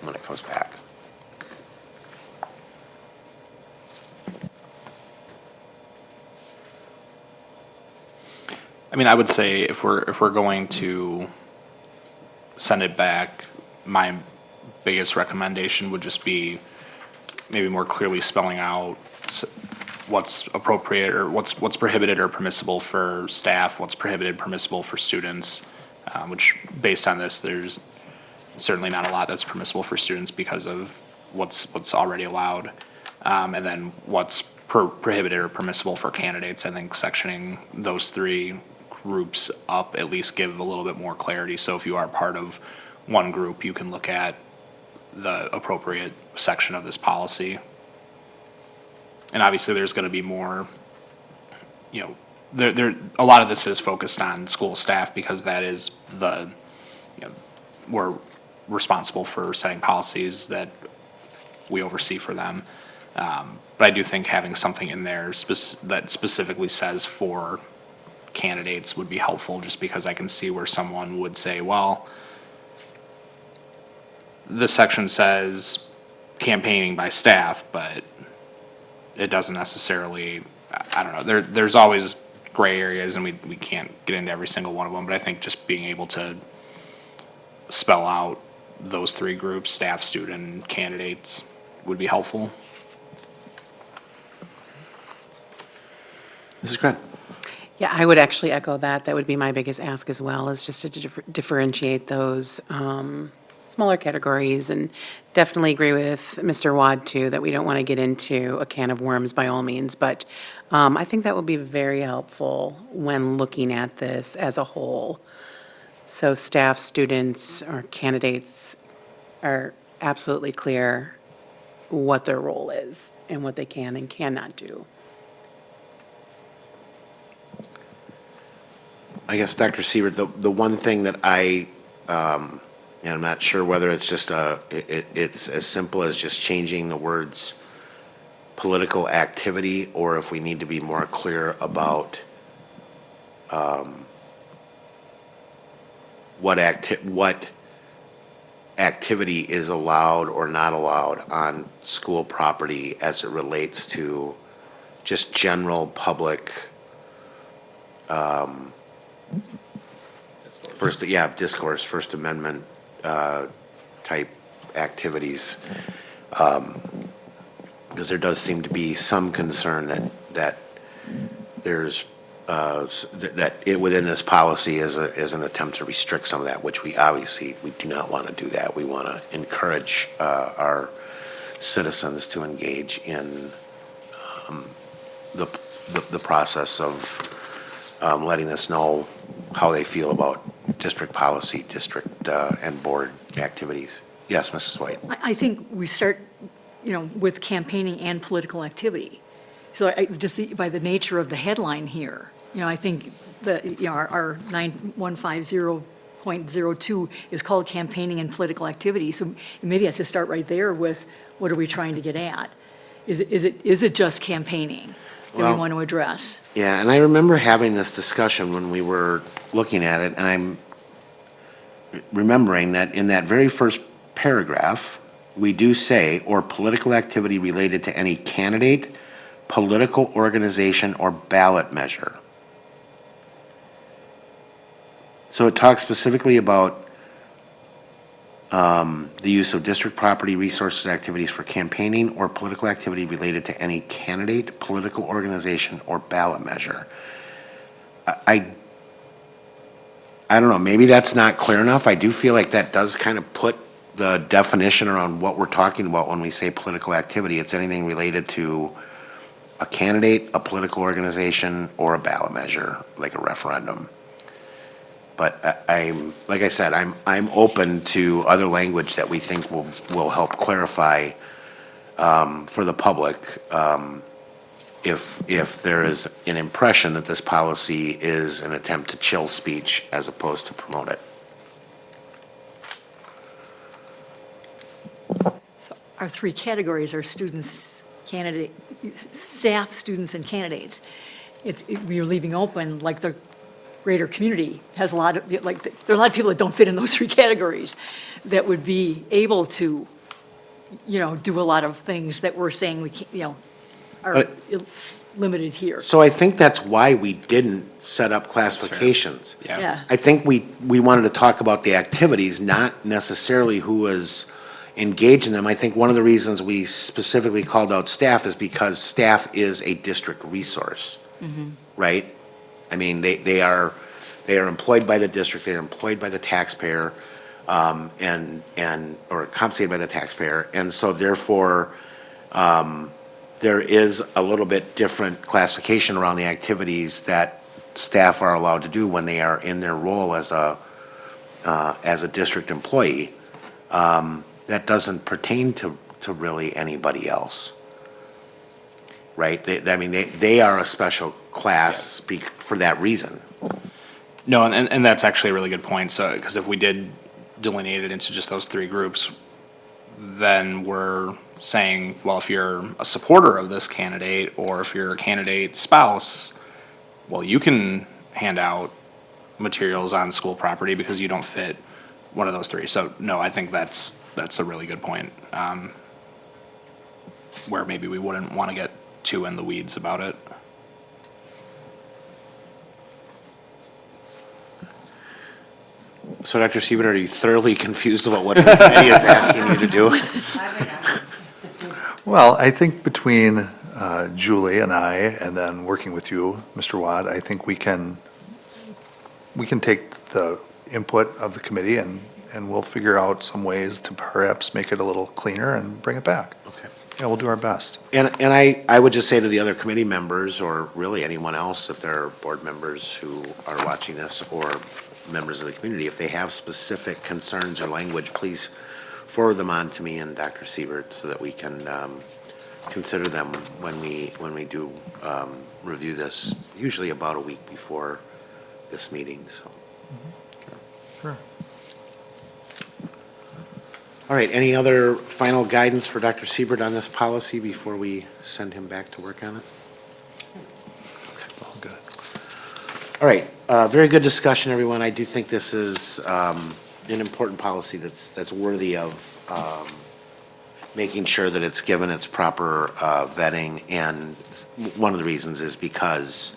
when it comes back. mean, I would say if we're going to send it back, my biggest recommendation would just be maybe more clearly spelling out what's appropriate or what's prohibited or permissible for staff, what's prohibited, permissible for students, which based on this, there's certainly not a lot that's permissible for students because of what's already allowed. And then what's prohibited or permissible for candidates. I think sectioning those three groups up at least give a little bit more clarity. So if you are part of one group, you can look at the appropriate section of this policy. And obviously, there's going to be more, you know, a lot of this is focused on school staff because that is we're responsible for setting policies that we oversee for them. But I do think having something in there that specifically says for candidates would be helpful, just because I can see where someone would say, well, this section says campaigning by staff, but it doesn't necessarily, I don't know, there's always gray areas and we can't get into every single one of them, but I think just being able to spell out those three groups, staff, student, candidates, would be helpful. Mrs. Crenn? Yeah, I would actually echo that. That would be my biggest ask as well, is just to differentiate those smaller categories, and definitely agree with Mr. Wad, too, that we don't want to get into a can of worms by all means, but I think that will be very helpful when looking at this as a whole. So staff, students, or candidates are absolutely clear what their role is and what they can and cannot do. I guess, Dr. Siebert, the one thing that and I'm not sure whether it's just it's as simple as just changing the words political activity, or if we need to be more clear about what activity is allowed or not allowed on school property as it relates to just general public discourse, First Amendment type activities. Because there does seem to be some concern that there's that within this policy is an attempt to restrict some of that, which we do not want to do that. We want to encourage our citizens to engage in the process of letting us know how they feel about district policy, district and board activities. Yes, Mrs. White. I think we start, with campaigning and political activity. So by the nature of the headline here, I think our 9150.02 is called campaigning and political activity. So maybe it has to start right there with, what are we trying to get at? Is it just campaigning that we want to address? Yeah, and I remember having this discussion when we were looking at it, and I'm remembering that in that very first paragraph, we do say, or political activity related to any candidate, political organization, or ballot measure. So it talks specifically about the use of district property, resources, activities for campaigning, or political activity related to any candidate, political organization, or ballot measure. I don't know, maybe that's not clear enough. I do feel like that does kind of put the definition around what we're talking about when we say political activity. It's anything related to a candidate, a political organization, or a ballot measure, like a referendum. But like I said, I'm open to other language that we think will help clarify for the public if there is an impression that this policy is an attempt to chill speech as opposed to promote it. So our three categories are students, staff, students, and candidates. We are leaving open, like the greater community has a lot of, there are a lot of people that don't fit in those three categories that would be able to, do a lot of things that we're saying we can't, are limited here. So I think that's why we didn't set up classifications. Yeah. I think we wanted to talk about the activities, not necessarily who was engaged in them. I think one of the reasons we specifically called out staff is because staff is a district resource, right? I mean, they are employed by the district, they are employed by the taxpayer, or compensated by the taxpayer, and so therefore, there is a little bit different classification around the activities that staff are allowed to do when they are in their role as a district employee. That doesn't pertain to really anybody else, right? They are a special class for that reason. No, and that's actually a really good point. So, because if we did delineate it into just those three groups, then we're saying, well, if you're a supporter of this candidate, or if you're a candidate spouse, well, you can hand out materials on school property because you don't fit one of those three. So, no, I think that's a really good point, where maybe we wouldn't want to get too in the weeds about it. So, Dr. Siebert, are you thoroughly confused about what the committee is asking you to do? Well, I think between Julie and I, and then working with you, Mr. Watt, I think we can take the input of the committee and we'll figure out some ways to perhaps make it a little cleaner and bring it back. Okay. Yeah, we'll do our best. And I would just say to the other committee members, or really anyone else, if there are board members who are watching this, or members of the community, if they have specific concerns or language, please forward them on to me and Dr. Siebert so that we can consider them when we do review this, usually about a week before this meeting, so. Sure. All right, any other final guidance for Dr. Siebert on this policy before we send him back to work on it? All good. All right, very good discussion, everyone. I do think this is an important policy that's worthy of making sure that it's given its proper vetting, and one of the reasons is because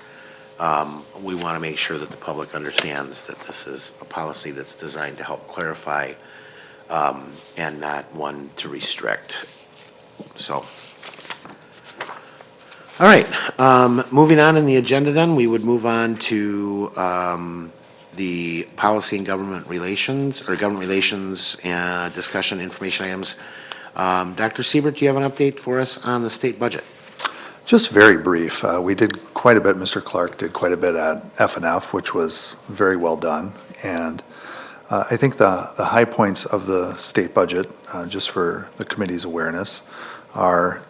we want to make sure that the public understands that this is a policy that's designed to help clarify and not one to restrict. So, all right, moving on in the agenda then, we would move on to the policy and government relations, or government relations and discussion information items. Dr. Siebert, do you have an update for us on the state budget? Just very brief. We did quite a bit, Mr. Clark did quite a bit at F&F, which was very well done. And I think the high points of the state budget, just for the committee's awareness, are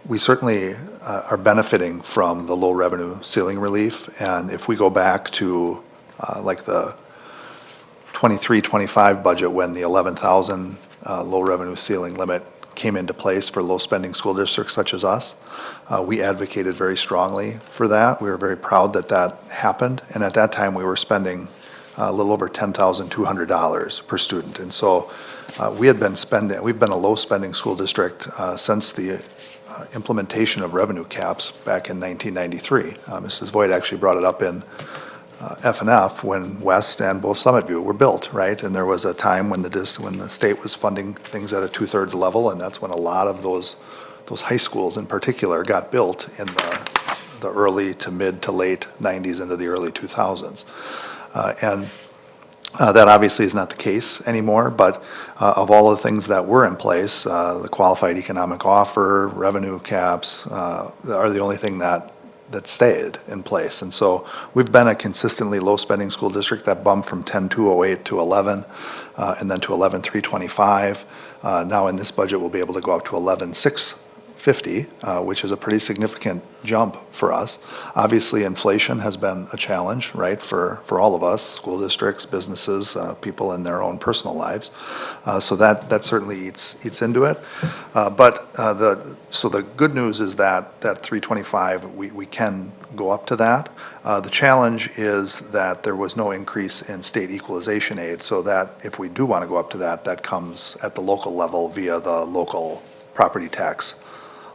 we certainly are benefiting from the low revenue ceiling relief. And if we go back to like the 23-25 budget, when the 11,000 low revenue ceiling limit came into place for low spending school districts such as us, we advocated very strongly for that. We were very proud that that happened. And at that time, we were spending a little over $10,200 per student. And so we've been a low spending school district since the implementation of revenue caps back in 1993. Mrs. Voigt actually brought it up in F&F when West and both Summit View were built, right? And there was a time when the state was funding things at a 2/3 level, and that's when a lot of those high schools in particular got built in the early to mid to late 90s into the early 2000s. That obviously is not the case anymore, but of all the things that were in place, the qualified economic offer, revenue caps are the only thing that stayed in place. And so we've been a consistently low spending school district that bumped from 10,208 to 11, and then to 11,325. Now in this budget, we'll be able to go up to 11,650, which is a pretty significant jump for us. Obviously, inflation has been a challenge, right, for all of us, school districts, businesses, people in their own personal lives. So that certainly eats into it. So the good news is that 325, we can go up to that. The challenge is that there was no increase in state equalization aid, so that if we do want to go up to that comes at the local level via the local property tax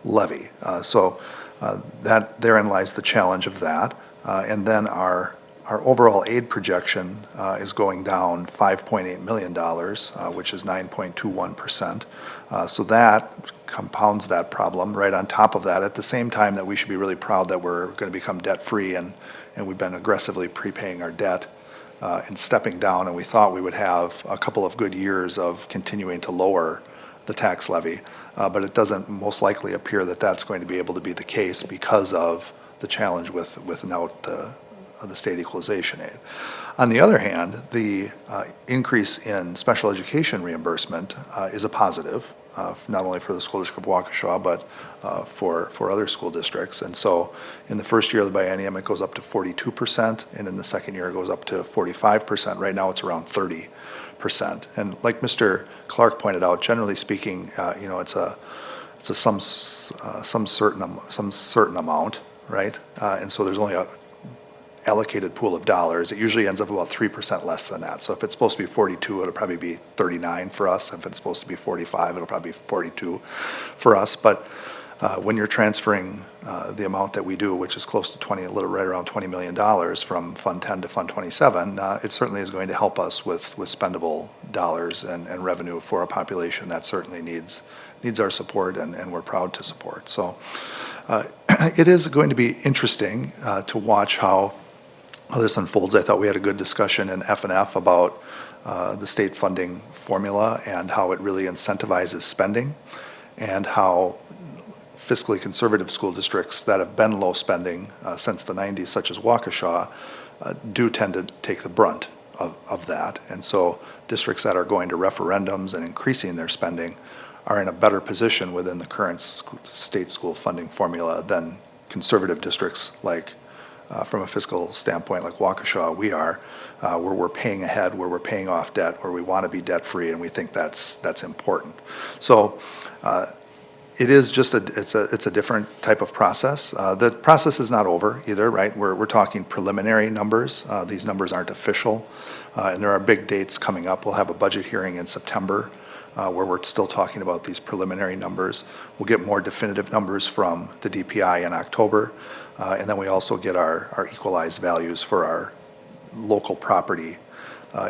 levy. So That, therein lies the challenge of that. And then our overall aid projection is going down $5.8 million, which is 9.21%. So that compounds that problem. Right on top of that, at the same time that we should be really proud that we're going to become debt-free, and we've been aggressively prepaying our debt and stepping down, and we thought we would have a couple of good years of continuing to lower the tax levy. But it doesn't most likely appear that that's going to be able to be the case because of the challenge without the state equalization aid. On the other hand, the increase in special education reimbursement is a positive, not only for the school district of Waukesha, but for other school districts. And so in the first year of the biennium, it goes up to 42%, and in the second year, it goes up to 45%. Right now, it's around 30%. And like Mr. Clark pointed out, generally speaking, it's a some certain amount, right? And so there's only a allocated pool of dollars. It usually ends up about 3% less than that. So if it's supposed to be 42, it'll probably be 39 for us. If it's supposed to be 45, it'll probably be 42 for us. But when you're transferring the amount that we do, which is close to 20, a little right around $20 million from Fund 10 to Fund 27, it certainly is going to help us with spendable dollars and revenue for a population that certainly needs our support, and we're proud to support. So it is going to be interesting to watch how this unfolds. I thought we had a good discussion in F&F about the state funding formula and how it really incentivizes spending, and how fiscally conservative school districts that have been low spending since the 90s, such as Waukesha, do tend to take the brunt of that. And so districts that are going to referendums and increasing their spending are in a better position within the current state school funding formula than conservative districts like, from a fiscal standpoint, like Waukesha, we are, where we're paying ahead, where we're paying off debt, where we want to be debt-free, and we think that's important. So it is just it's a different type of process. The process is not over either, right? We're talking preliminary numbers. These numbers aren't official, and there are big dates coming up. We'll have a budget hearing in September, where we're still talking about these preliminary numbers. We'll get more definitive numbers from the DPI in October, and then we also get our equalized values for our local property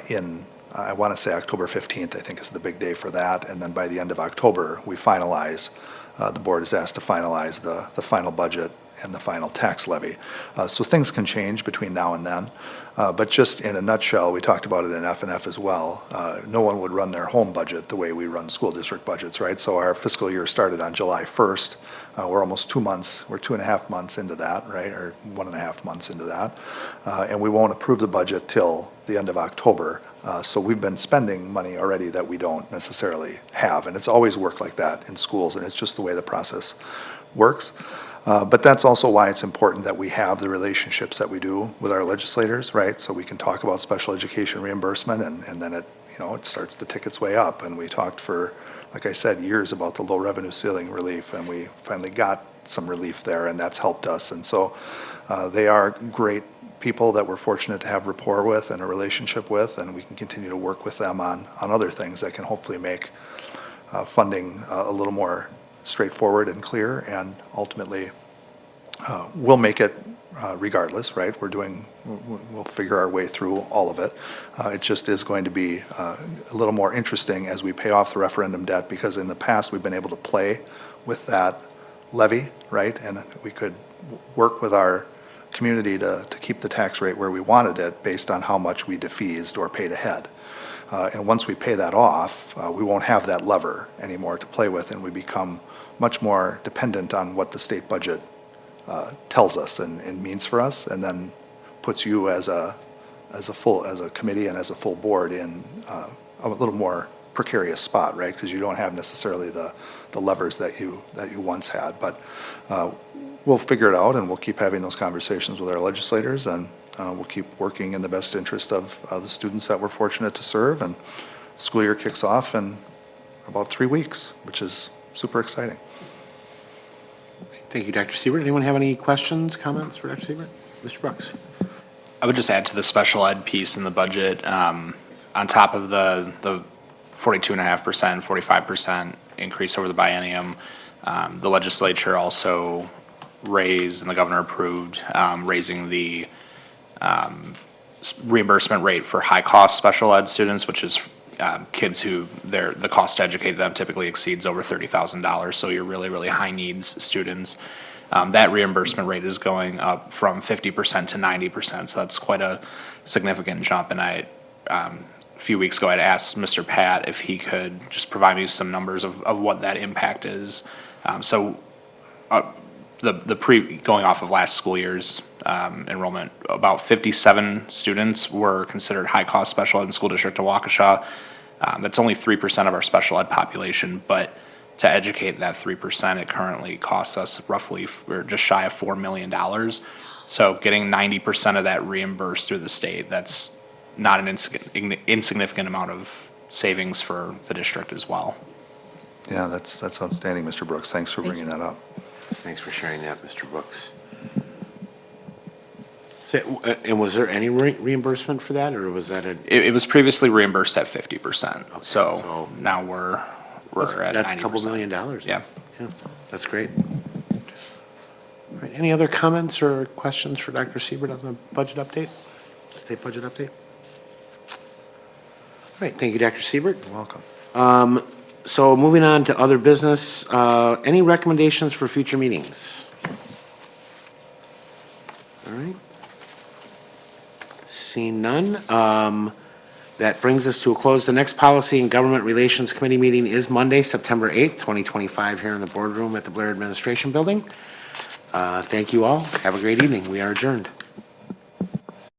in, I want to say October 15th, I think is the big day for that. And then by the end of October, we finalize, the board is asked to finalize the final budget and the final tax levy. So things can change between now and then. But just in a nutshell, we talked about it in F&F as well. No one would run their home budget the way we run school district budgets, right? So our fiscal year started on July 1st. We're almost 2 months, we're 2.5 months into that, right? Or 1.5 months into that. And we won't approve the budget till the end of October. So we've been spending money already that we don't necessarily have. And it's always worked like that in schools, and it's just the way the process works. But that's also why it's important that we have the relationships that we do with our legislators, right? So we can talk about special education reimbursement, and then it starts to tick its way up. And we talked for, like I said, years about the low revenue ceiling relief, and we finally got some relief there, and that's helped us. And so they are great people that we're fortunate to have rapport with and a relationship with, and we can continue to work with them on other things that can hopefully make funding a little more straightforward and clear, and ultimately we'll make it regardless, right? We'll figure our way through all of it. It just is going to be a little more interesting as we pay off the referendum debt, because in the past we've been able to play with that levy, right? And we could work with our community to keep the tax rate where we wanted it based on how much we defeased or paid ahead. And once we pay that off, we won't have that lever anymore to play with, and we become much more dependent on what the state budget tells us and means for us, and then puts you as a committee and as a full board in a little more precarious spot, right? Because you don't have necessarily the levers that you once had. But we'll figure it out, and we'll keep having those conversations with our legislators, and we'll keep working in the best interest of the students that we're fortunate to serve. And school year kicks off in about 3 weeks, which is super exciting. Thank you, Dr. Siebert. Anyone have any questions, comments for Dr. Siebert? Mr. Brooks? I would just add to the special ed piece in the budget, on top of the 42.5%, 45% increase over the biennium, the legislature also raise, and the governor approved, raising the reimbursement rate for high-cost special ed students, which is kids who the cost to educate them typically exceeds over $30,000. So your really, really high needs students, that reimbursement rate is going up from 50% to 90%. So that's quite a significant jump. And a few weeks ago, I'd asked Mr. Pat if he could just provide me some numbers of what that impact is. Going off of last school year's enrollment, about 57 students were considered high-cost special ed in the school district of Waukesha. That's only 3% of our special ed population, but to educate that 3%, it currently costs us roughly, we're just shy of $4 million. So getting 90% of that reimbursed through the state, that's not an insignificant amount of savings for the district as well. Yeah, that's outstanding, Mr. Brooks. Thanks for bringing that up. Thanks for sharing that, Mr. Brooks. So, and was there any reimbursement for that, or was that It was previously reimbursed at 50%. so- So now we're at that's a 90%. couple $1 million? Yeah. Yeah, that's great. All right, any other comments or questions for Dr. Siebert on the budget update? State budget update? All right, thank you, Dr. Siebert. You're welcome. So moving on to other business, any recommendations for future meetings? All right. Seeing none, that brings us to a close. The next Policy and Government Relations Committee meeting is Monday, September 8th, 2025, here in the boardroom at the Blair Administration Building. Thank you all. Have a great evening. We are adjourned.